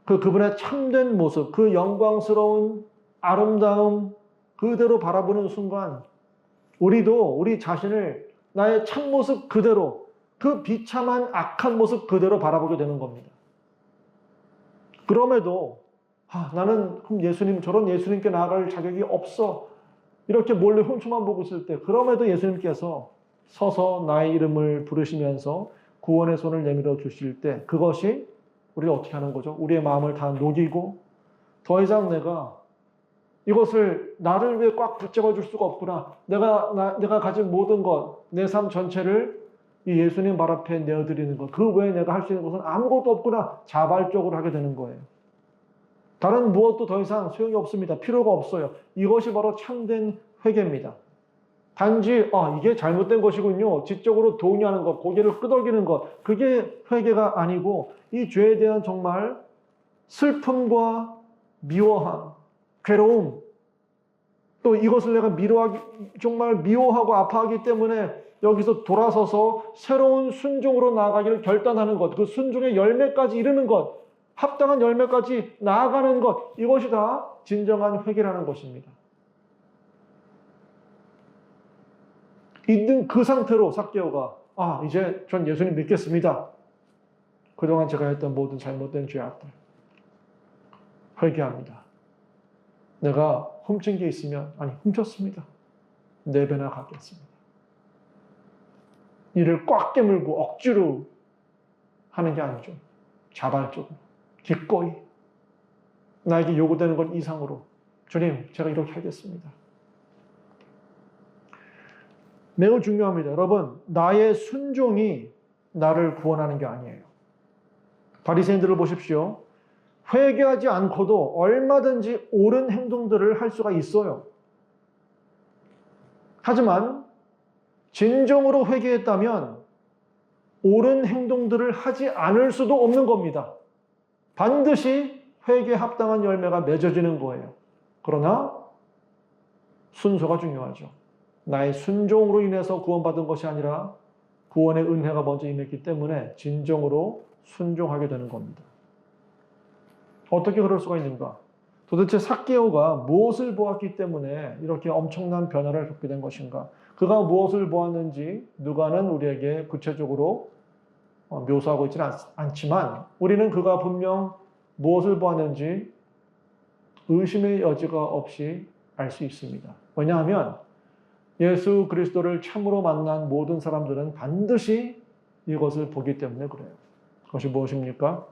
그분의 참된 모습, 그 영광스러운 아름다움 그대로 바라보는 순간 우리도 우리 자신을 나의 참모습 그대로 그 비참한 악한 모습 그대로 바라보게 되는 겁니다. 그럼에도 나는 예수님 저런 예수님께 나아갈 자격이 없어. 이렇게 몰래 훔쳐만 보고 있을 때 그럼에도 예수님께서 서서 나의 이름을 부르시면서 구원의 손을 내밀어 주실 때 그것이 우리가 어떻게 하는 거죠? 우리의 마음을 다 녹이고 더 이상 내가 이것을 나를 위해 꽉 붙잡아 줄 수가 없구나. 내가 가진 모든 것, 내 삶 전체를 이 예수님 발 앞에 내어드리는 것. 그 외에 내가 할 수 있는 것은 아무것도 없구나. 자발적으로 하게 되는 거예요. 다른 무엇도 더 이상 소용이 없습니다. 필요가 없어요. 이것이 바로 참된 회개입니다. 단지 이게 잘못된 것이군요. 지적으로 동의하는 것, 고개를 끄덕이는 것. 그게 회개가 아니고 이 죄에 대한 정말 슬픔과 미워함, 괴로움, 또 이것을 내가 정말 미워하고 아파하기 때문에 여기서 돌아서서 새로운 순종으로 나아가기를 결단하는 것, 그 순종의 열매까지 이르는 것, 합당한 열매까지 나아가는 것, 이것이 다 진정한 회개라는 것입니다. 있는 그 상태로 삭개오가 이제 전 예수님 믿겠습니다. 그동안 제가 했던 모든 잘못된 죄악들 회개합니다. 내가 훔친 게 있으면 훔쳤습니다. 4배나 갚겠습니다. 이를 꽉 깨물고 억지로 하는 게 아니죠. 자발적으로, 기꺼이 나에게 요구되는 것 이상으로 주님, 제가 이렇게 하겠습니다. 매우 중요합니다. 여러분, 나의 순종이 나를 구원하는 게 아니에요. 바리새인들을 보십시오. 회개하지 않고도 얼마든지 옳은 행동들을 할 수가 있어요. 하지만 진정으로 회개했다면 옳은 행동들을 하지 않을 수도 없는 겁니다. 반드시 회개에 합당한 열매가 맺어지는 거예요. 그러나 순서가 중요하죠. 나의 순종으로 인해서 구원받은 것이 아니라 구원의 은혜가 먼저 임했기 때문에 진정으로 순종하게 되는 겁니다. 어떻게 그럴 수가 있는가? 도대체 삭개오가 무엇을 보았기 때문에 이렇게 엄청난 변화를 겪게 된 것인가? 그가 무엇을 보았는지 누가는 우리에게 구체적으로 묘사하고 있지는 않지만 우리는 그가 분명 무엇을 보았는지 의심의 여지가 없이 알 수 있습니다. 왜냐하면 예수 그리스도를 참으로 만난 모든 사람들은 반드시 이것을 보기 때문에 그래요. 그것이 무엇입니까?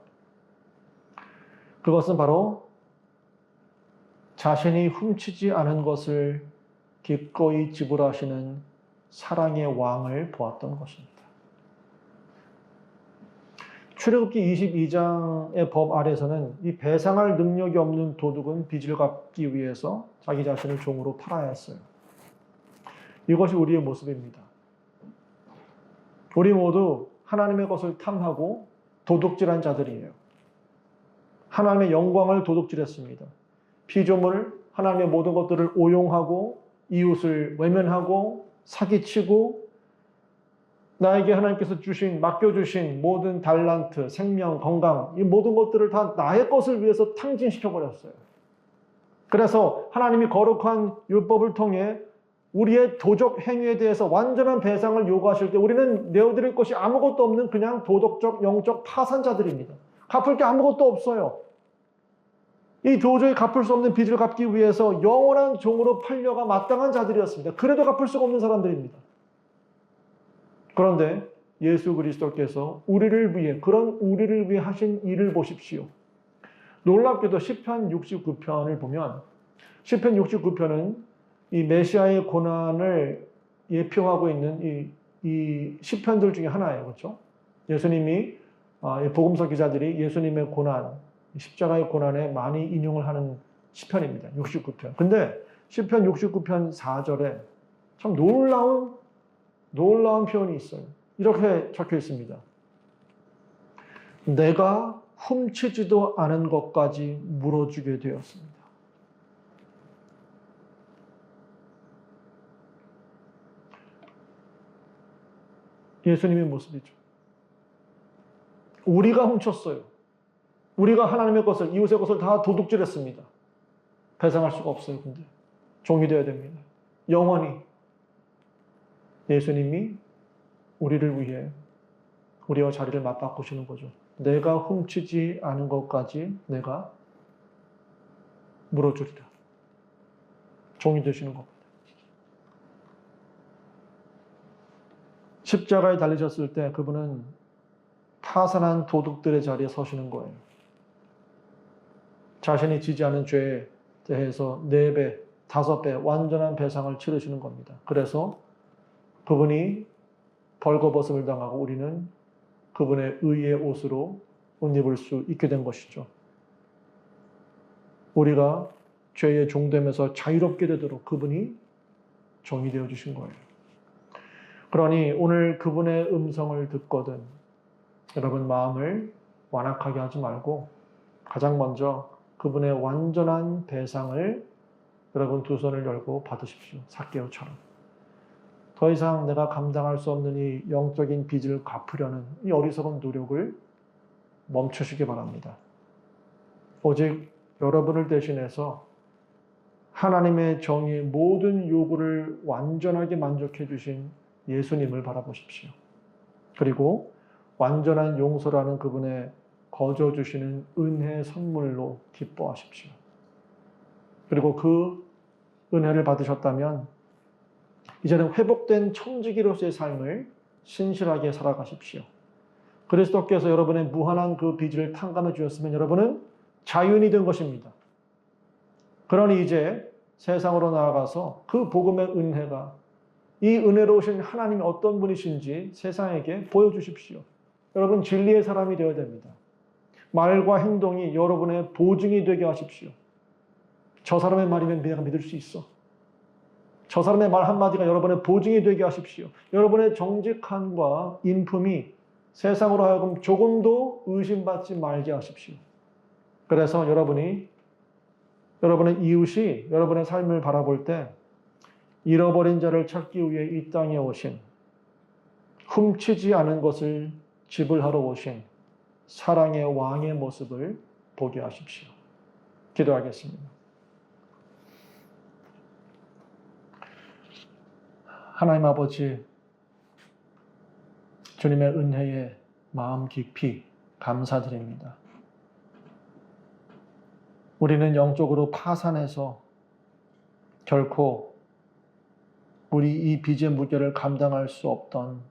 그것은 바로 자신이 훔치지 않은 것을 기꺼이 지불하시는 사랑의 왕을 보았던 것입니다. 출애굽기 22장의 법 아래서는 이 배상할 능력이 없는 도둑은 빚을 갚기 위해서 자기 자신을 종으로 팔아야 했어요. 이것이 우리의 모습입니다. 우리 모두 하나님의 것을 탐하고 도둑질한 자들이에요. 하나님의 영광을 도둑질했습니다. 피조물, 하나님의 모든 것들을 오용하고 이웃을 외면하고 사기치고 나에게 하나님께서 맡겨주신 모든 달란트, 생명, 건강 이 모든 것들을 다 나의 것을 위해서 탕진시켜버렸어요. 그래서 하나님이 거룩한 율법을 통해 우리의 도적 행위에 대해서 완전한 배상을 요구하실 때 우리는 내어드릴 것이 아무것도 없는 그냥 도덕적, 영적 파산자들입니다. 갚을 게 아무것도 없어요. 이 도저히 갚을 수 없는 빚을 갚기 위해서 영원한 종으로 팔려가 마땅한 자들이었습니다. 그래도 갚을 수가 없는 사람들입니다. 그런데 예수 그리스도께서 그런 우리를 위해 하신 일을 보십시오. 놀랍게도 시편 69편을 보면 시편 69편은 이 메시아의 고난을 예표하고 있는 이 시편들 중에 하나예요. 그렇죠? 예수님이 복음서 기자들이 예수님의 고난, 십자가의 고난에 많이 인용을 하는 시편입니다. 69편. 근데 시편 69편 4절에 참 놀라운 표현이 있어요. 이렇게 적혀 있습니다. 내가 훔치지도 않은 것까지 물어주게 되었습니다. 예수님의 모습이죠. 우리가 훔쳤어요. 우리가 하나님의 것을, 이웃의 것을 다 도둑질했습니다. 배상할 수가 없어요. 근데 종이 되어야 됩니다. 영원히 예수님이 우리를 위해 우리와 자리를 맞바꾸시는 거죠. 내가 훔치지 않은 것까지 내가 물어주리라. 종이 되시는 겁니다. 십자가에 달리셨을 때 그분은 파산한 도둑들의 자리에 서시는 거예요. 자신이 지지 않은 죄에 대해서 4배, 5배 완전한 배상을 치르시는 겁니다. 그래서 그분이 벌거벗음을 당하고 우리는 그분의 의의 옷으로 옷 입을 수 있게 된 것이죠. 우리가 죄의 종되면서 자유롭게 되도록 그분이 종이 되어주신 거예요. 그러니 오늘 그분의 음성을 듣거든 여러분 마음을 완악하게 하지 말고 가장 먼저 그분의 완전한 배상을 여러분 두 손을 열고 받으십시오. 삭개오처럼. 더 이상 내가 감당할 수 없는 이 영적인 빚을 갚으려는 이 어리석은 노력을 멈추시기 바랍니다. 오직 여러분을 대신해서 하나님의 정의의 모든 요구를 완전하게 만족해 주신 예수님을 바라보십시오. 그리고 완전한 용서라는 그분의 거저 주시는 은혜의 선물로 기뻐하십시오. 그리고 그 은혜를 받으셨다면 이제는 회복된 청지기로서의 삶을 신실하게 살아가십시오. 그리스도께서 여러분의 무한한 그 빚을 탕감해 주셨으면 여러분은 자유인이 된 것입니다. 그러니 이제 세상으로 나아가서 그 복음의 은혜가, 이 은혜로우신 하나님이 어떤 분이신지 세상에게 보여주십시오. 여러분 진리의 사람이 되어야 됩니다. 말과 행동이 여러분의 보증이 되게 하십시오. 저 사람의 말이면 내가 믿을 수 있어. 저 사람의 말 한마디가 여러분의 보증이 되게 하십시오. 여러분의 정직함과 인품이 세상으로 하여금 조금도 의심받지 말게 하십시오. 그래서 여러분의 이웃이 여러분의 삶을 바라볼 때 잃어버린 자를 찾기 위해 이 땅에 오신, 훔치지 않은 것을 지불하러 오신 사랑의 왕의 모습을 보게 하십시오. 기도하겠습니다. 하나님 아버지, 주님의 은혜에 마음 깊이 감사드립니다. 우리는 영적으로 파산해서 결코 우리 이 빚의 무게를 감당할 수 없던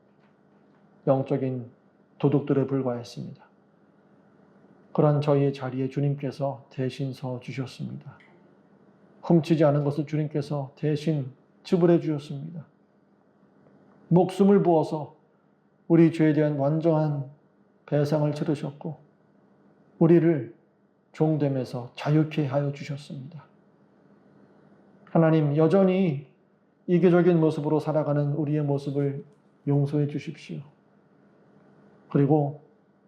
영적인 도둑들에 불과했습니다. 그런 저희의 자리에 주님께서 대신 서 주셨습니다. 훔치지 않은 것을 주님께서 대신 지불해 주셨습니다. 목숨을 부어서 우리 죄에 대한 완전한 배상을 치르셨고 우리를 종됨에서 자유케 하여 주셨습니다. 하나님, 여전히 이기적인 모습으로 살아가는 우리의 모습을 용서해 주십시오. 그리고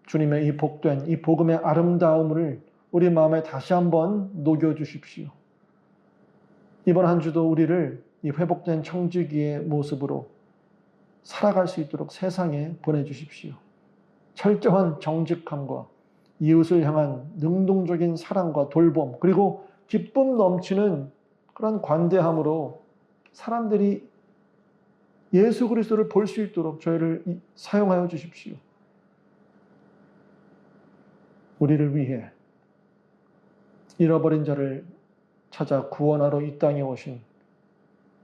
주님의 이 복된 이 복음의 아름다움을 우리 마음에 다시 한번 녹여 주십시오. 이번 한 주도 우리를 이 회복된 청지기의 모습으로 살아갈 수 있도록 세상에 보내주십시오. 철저한 정직함과 이웃을 향한 능동적인 사랑과 돌봄, 그리고 기쁨 넘치는 그런 관대함으로 사람들이 예수 그리스도를 볼 수 있도록 저희를 사용하여 주십시오. 우리를 위해 잃어버린 자를 찾아 구원하러 이 땅에 오신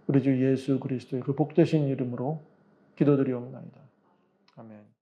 우리 주 예수 그리스도의 그 복되신 이름으로 기도드리옵나이다. 아멘.